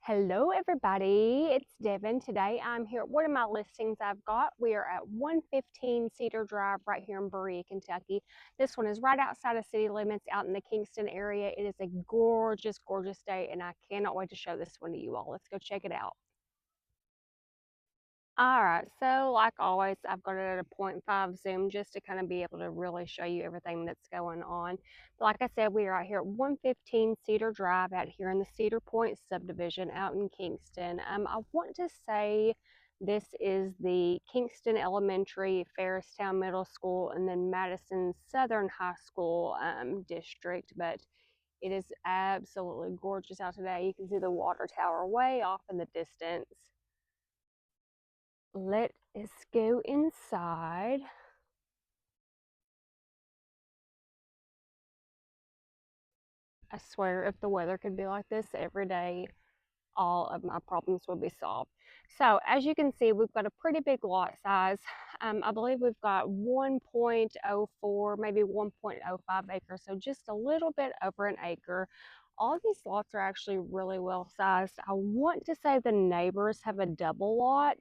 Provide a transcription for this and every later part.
Hello everybody, it's Devin. Today I'm here at one of my listings I've got. We are at 115 Cedar Drive right here in Berea, Kentucky. This one is right outside of city limits out in the Kingston area. It is a gorgeous, gorgeous day and I cannot wait to show this one to you all. Let's go check it out. All right, so like always, I've got it at a 0.5 zoom just to kind of be able to really show you everything that's going on. But like I said, we are out here at 115 Cedar Drive out here in the Cedar Point subdivision out in Kingston. I want to say this is the Kingston Elementary, Ferristown Middle School, and then Madison Southern High School district, but it is absolutely gorgeous out today. You can see the water tower way off in the distance. Let us go inside. I swear, if the weather could be like this every day, all of my problems would be solved. So as you can see, we've got a pretty big lot size. I believe we've got 1.04, maybe 1.05 acres, so just a little bit over an acre. All of these lots are actually really well sized. I want to say the neighbors have a double lot,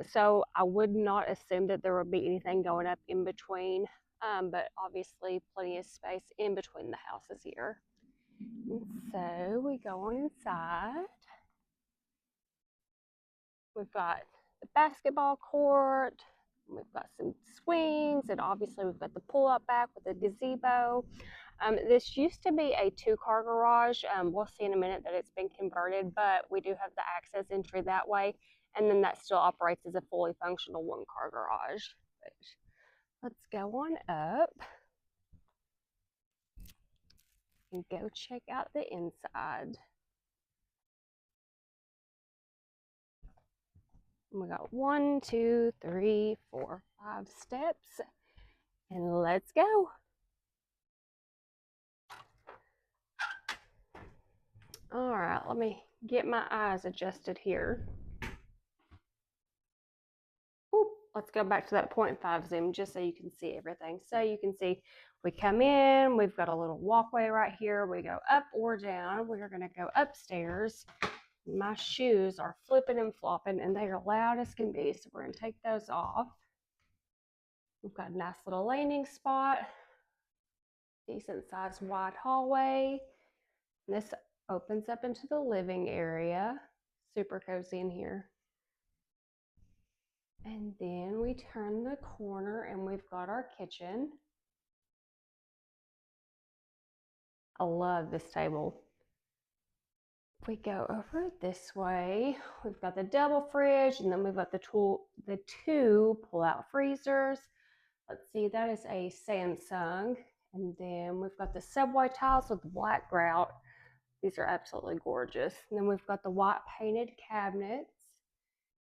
so I would not assume that there would be anything going up in between, but obviously plenty of space in between the houses here. And so we go on inside. We've got the basketball court, we've got some swings, and obviously we've got the pull up back with the gazebo. This used to be a 2-car garage. We'll see in a minute that it's been converted, but we do have the access entry that way, and then that still operates as a fully functional 1-car garage. But let's go on up and go check out the inside. We got 1, 2, 3, 4, 5 steps, and let's go. All right, let me get my eyes adjusted here. Ooh, let's go back to that 0.5 zoom just so you can see everything. So you can see we come in, we've got a little walkway right here. We go up or down. We are going to go upstairs. My shoes are flipping and flopping and they are loud as can be, so we're going to take those off. We've got a nice little landing spot, decent sized wide hallway. This opens up into the living area. Super cozy in here. And then we turn the corner and we've got our kitchen. I love this table. If we go over this way, we've got the double fridge and then we've got the two pull-out freezers. Let's see, that is a Samsung. And then we've got the subway tiles with the black grout. These are absolutely gorgeous. And then we've got the white painted cabinets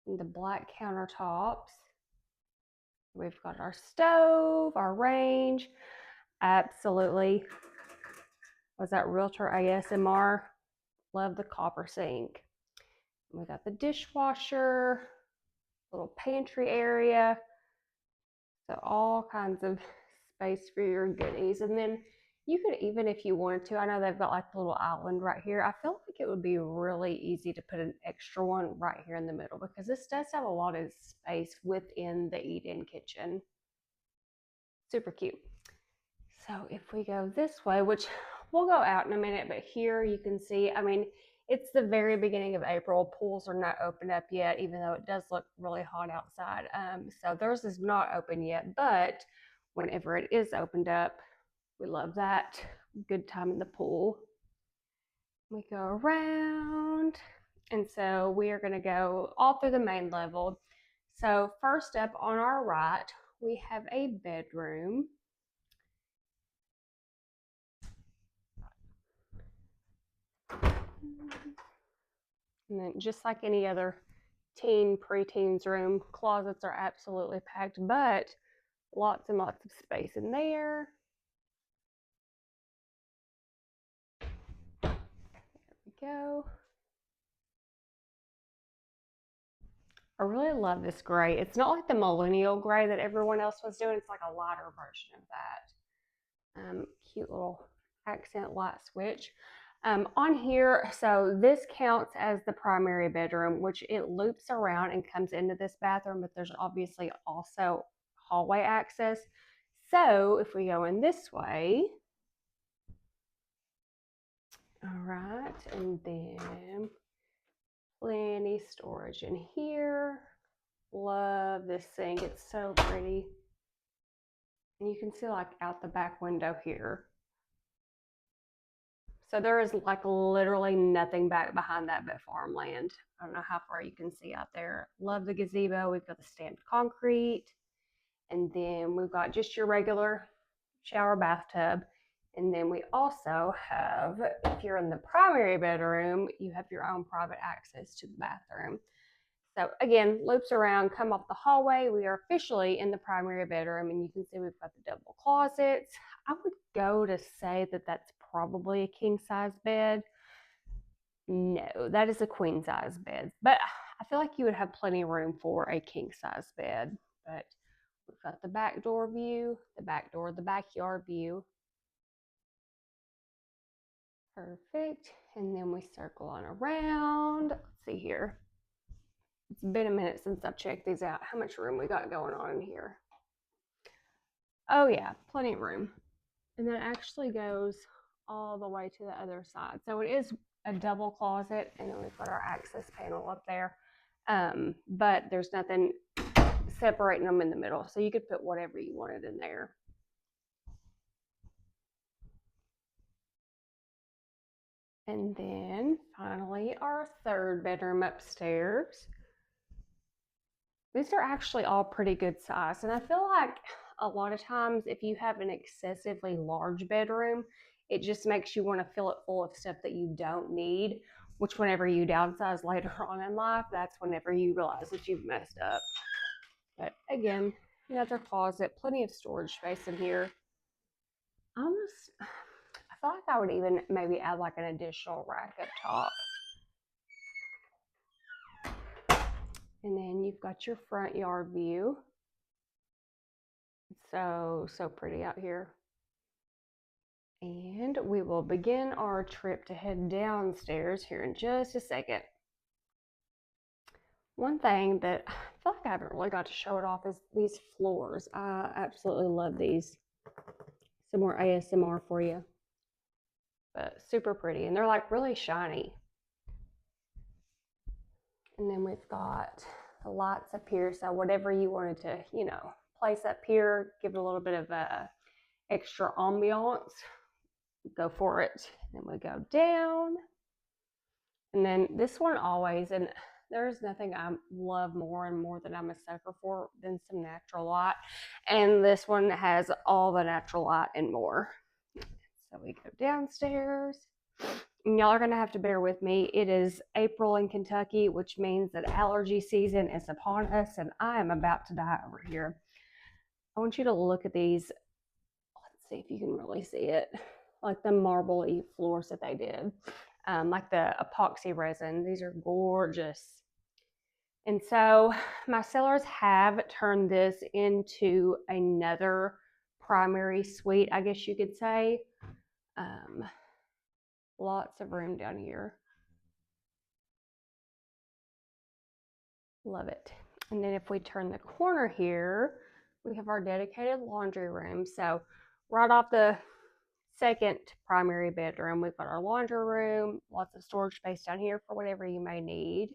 and the black countertops. We've got our stove, our range. Absolutely. Was that Realtor ASMR? Love the copper sink. We got the dishwasher, little pantry area. So all kinds of space for your goodies. And then you could even, if you wanted to, I know they've got like a little island right here. I feel like it would be really easy to put an extra one right here in the middle because this does have a lot of space within the eat-in kitchen. Super cute. So if we go this way, which we'll go out in a minute, but here you can see, I mean, it's the very beginning of April. Pools are not open up yet, even though it does look really hot outside. So theirs is not open yet, but whenever it is opened up, we love that. Good time in the pool. We go around, and so we are going to go all through the main level. So first up on our right, we have a bedroom. And then just like any other preteens room, closets are absolutely packed, but lots and lots of space in there. There we go. I really love this gray. It's not like the millennial gray that everyone else was doing. It's like a lighter version of that. Cute little accent light switch. On here, so this counts as the primary bedroom, which it loops around and comes into this bathroom, but there's obviously also hallway access. So if we go in this way, all right, and then plenty storage in here. Love this sink, it's so pretty. And you can see like out the back window here. So there is like literally nothing back behind that but farmland. I don't know how far you can see out there. Love the gazebo. We've got the stamped concrete. And then we've got just your regular shower bathtub. And then we also have, if you're in the primary bedroom, you have your own private access to the bathroom. So again, loops around, come off the hallway. We are officially in the primary bedroom, and you can see we've got the double closets. I would go to say that that's probably a king size bed. No, that is a queen size bed, but I feel like you would have plenty of room for a king size bed. But we've got the back door view, the back door, the backyard view. Perfect. And then we circle on around. Let's see here. It's been a minute since I've checked these out. How much room we got going on in here? Oh yeah, plenty of room. And that actually goes all the way to the other side. So it is a double closet, and then we've got our access panel up there. But there's nothing separating them in the middle. So you could put whatever you wanted in there. And then finally, our third bedroom upstairs. These are actually all pretty good size. And I feel like a lot of times if you have an excessively large bedroom, it just makes you want to fill it full of stuff that you don't need, which whenever you downsize later on in life, that's whenever you realize that you've messed up. But again, another closet, plenty of storage space in here. I feel like I would even maybe add like an additional rack up top. And then you've got your front yard view. It's so pretty out here. And we will begin our trip to head downstairs here in just a second. One thing that I feel like I haven't really got to show it off is these floors. I absolutely love these. Some more ASMR for you. But super pretty. And they're like really shiny. And then we've got the lights up here. So whatever you wanted to, place up here, give it a little bit of extra ambiance, go for it. And then we go down. And then this one always, and there's nothing I love more than I'm a sucker for than some natural light. And this one has all the natural light and more. So we go downstairs. And y'all are going to have to bear with me. It is April in Kentucky, which means that allergy season is upon us, and I am about to die over here. I want you to look at these. Let's see if you can really see it. Like the marble-y floors that they did. Like the epoxy resin. These are gorgeous. And so my sellers have turned this into another primary suite, I guess you could say. Lots of room down here. Love it. And then if we turn the corner here, we have our dedicated laundry room. So right off the second primary bedroom, we've got our laundry room, lots of storage space down here for whatever you may need.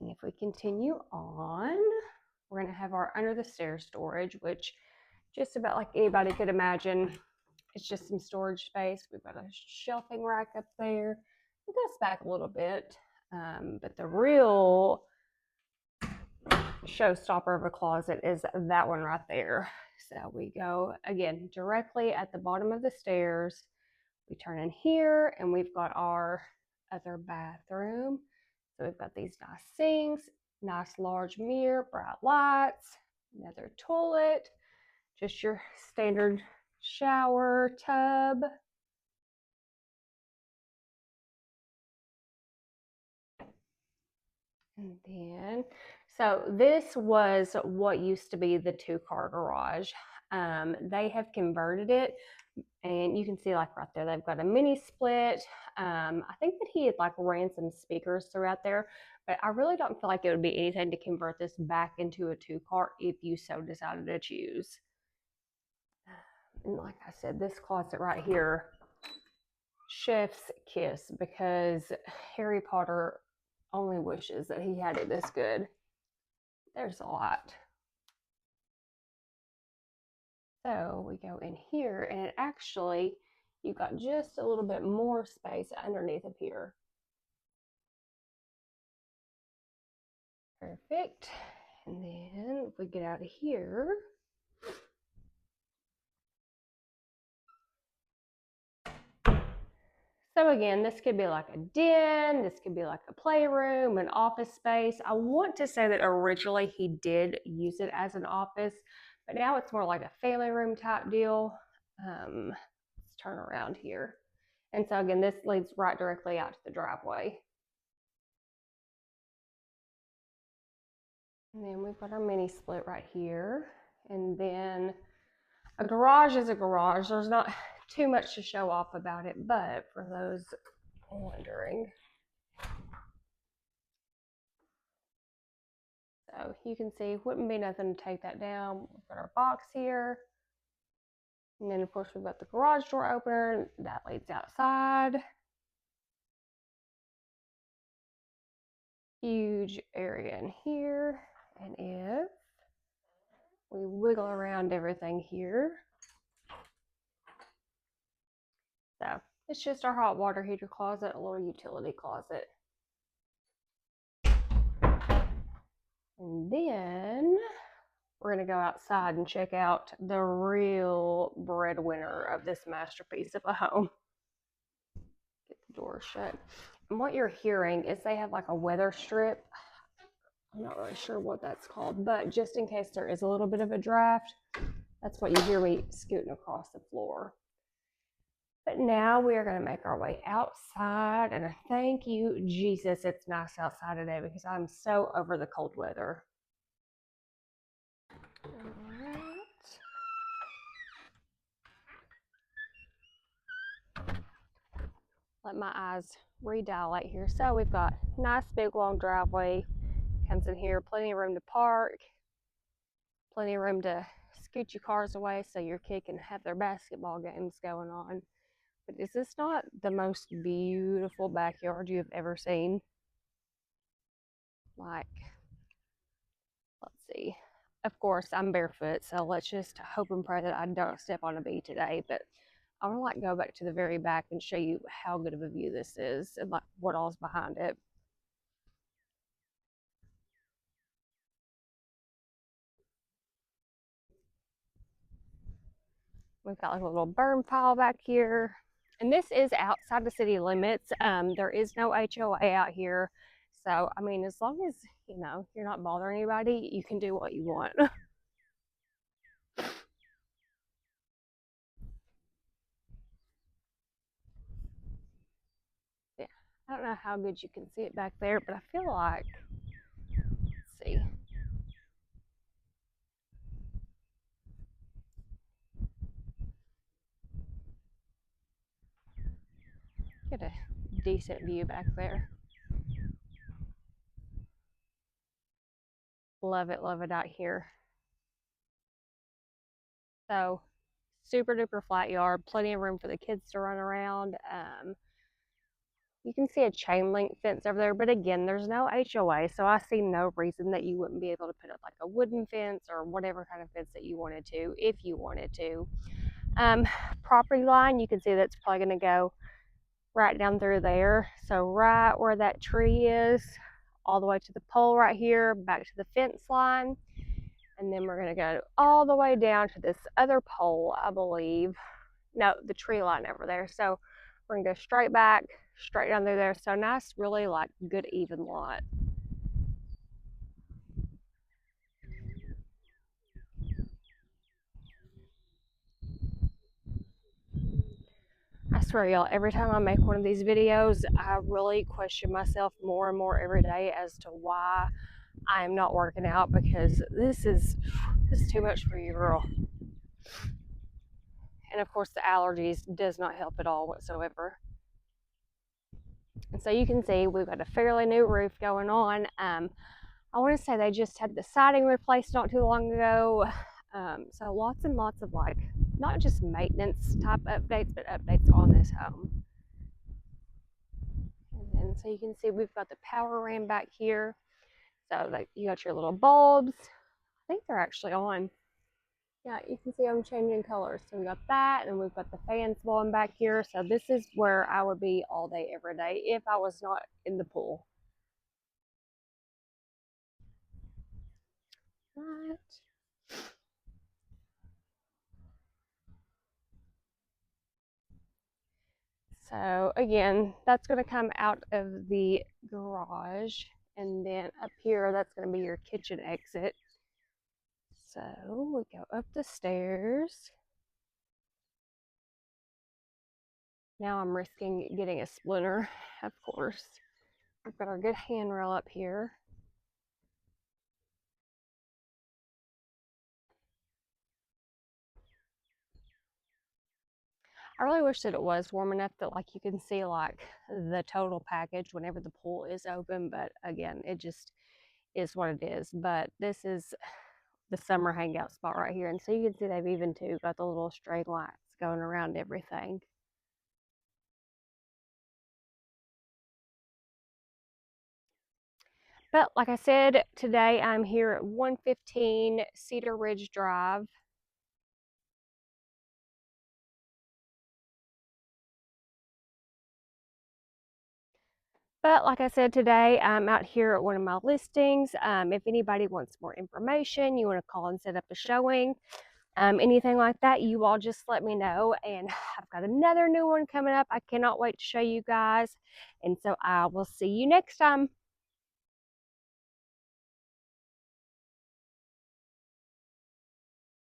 And if we continue on, we're going to have our under the stairs storage, which just about like anybody could imagine, it's just some storage space. We've got a shelving rack up there. We'll go back a little bit, but the real showstopper of a closet is that one right there. So we go again directly at the bottom of the stairs. We turn in here and we've got our other bathroom. So we've got these nice sinks, nice large mirror, bright lights, another toilet, just your standard shower tub. And then, so this was what used to be the 2-car garage. They have converted it, And you can see like right there, they've got a mini split. I think that he had like ran some speakers throughout there, but I really don't feel like it would be anything to convert this back into a 2-car if you so decided to choose. And like I said, this closet right here, chef's kiss, because Harry Potter only wishes that he had it this good. There's a lot. So we go in here, and it actually, you've got just a little bit more space underneath of here. Perfect. And then if we get out of here, so again, this could be like a den, this could be like a playroom, an office space. I want to say that originally he did use it as an office, but now it's more like a family room type deal. Let's turn around here. And so again, this leads right directly out to the driveway. And then we've got our mini split right here. And then a garage is a garage. There's not too much to show off about it, but for those wondering. So you can see, wouldn't be nothing to take that down. We've got our box here. And then of course we've got the garage door opener that leads outside. Huge area in here. And if we wiggle around everything here, so it's just our hot water heater closet, a little utility closet. And then we're going to go outside and check out the real breadwinner of this masterpiece of a home. Get the door shut. And what you're hearing is they have like a weather strip. I'm not really sure what that's called, but just in case there is a little bit of a draft, that's what you hear me scooting across the floor. But now we are going to make our way outside, and thank you, Jesus, it's nice outside today because I'm so over the cold weather. All right. Let my eyes redilate here. So we've got nice big long driveway, comes in here, plenty of room to park, plenty of room to scoot your cars away so your kid can have their basketball games going on. But is this not the most beautiful backyard you've ever seen? Like, let's see. Of course, I'm barefoot, so let's just hope and pray that I don't step on a bee today. But I want to like go back to the very back and show you how good of a view this is and like what all's behind it. We've got like a little burn pile back here. And this is outside the city limits. There is no HOA out here. So, I mean, as long as, you know, you're not bothering anybody, you can do what you want. Yeah, I don't know how good you can see it back there, but I feel like, let's see. Get a decent view back there. Love it out here. So super duper flat yard, plenty of room for the kids to run around. You can see a chain link fence over there, but again, there's no HOA, so I see no reason that you wouldn't be able to put up like a wooden fence or whatever kind of fence that you wanted to, if you wanted to. Property line, you can see that's probably going to go right down through there. So right where that tree is, all the way to the pole right here, back to the fence line. And then we're going to go all the way down to this other pole, I believe. No, the tree line over there. So we're going to go straight back, straight down through there. So nice, really like good even lot. I swear, y'all, every time I make one of these videos, I really question myself more and more every day as to why I am not working out, because this is too much for you, girl. And of course the allergies does not help at all whatsoever. And so you can see we've got a fairly new roof going on. I want to say they just had the siding replaced not too long ago. So lots and lots of like, not just maintenance type updates, but updates on this home. And then so you can see we've got the power ram back here. So like you got your little bulbs. I think they're actually on. Yeah, you can see I'm changing colors. So we got that, and we've got the fans blowing back here. So this is where I would be all day, every day if I was not in the pool. Right. So again, that's going to come out of the garage, and then up here, that's going to be your kitchen exit. So we go up the stairs. Now I'm risking getting a splinter, of course. We've got our good handrail up here. I really wish that it was warm enough that like you can see like the total package whenever the pool is open, but again, it just is what it is. But this is the summer hangout spot right here, and so you can see they've even too got the little string lights going around everything. But like I said, today I'm here at 115 Cedar Ridge Drive. But like I said, today I'm out here at one of my listings. If anybody wants more information, you want to call and set up a showing, anything like that, you all just let me know. And I've got another new one coming up. I cannot wait to show you guys. And so I will see you next time.